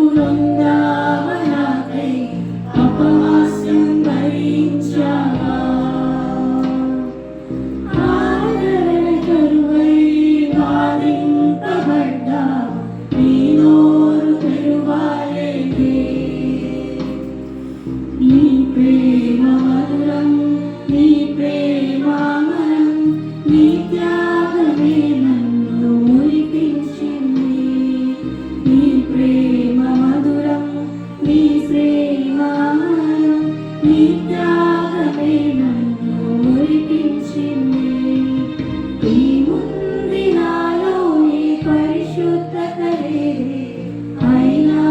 బృందావనాకై అపహాస్యం భరించావా. ఆదరణ కరువై బాధింపబడ్డా నీ నోరు తెరువాలేదే. నీ ప్రేమ మధురం, నీ ప్రేమామరం, నీ త్యాగమే నన్ను మురిపించింది. నీ ప్రేమ మధురం, నీ ప్రేమామరం, నీ త్యాగమే నన్ను మురిపించింది. ఏముంది నాలో నీ పరిశుద్ధత లేదే, అయినా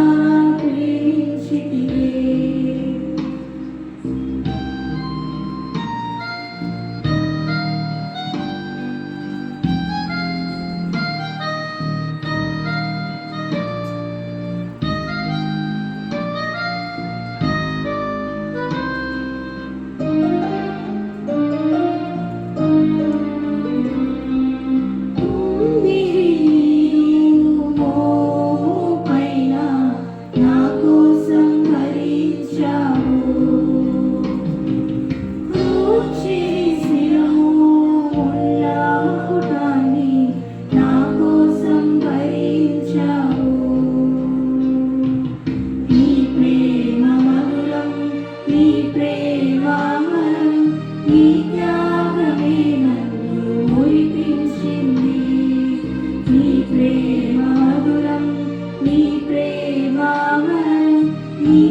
ప్రేమించితివే. ప్రేమ మధురం, నీ ప్రేమామరం, నీ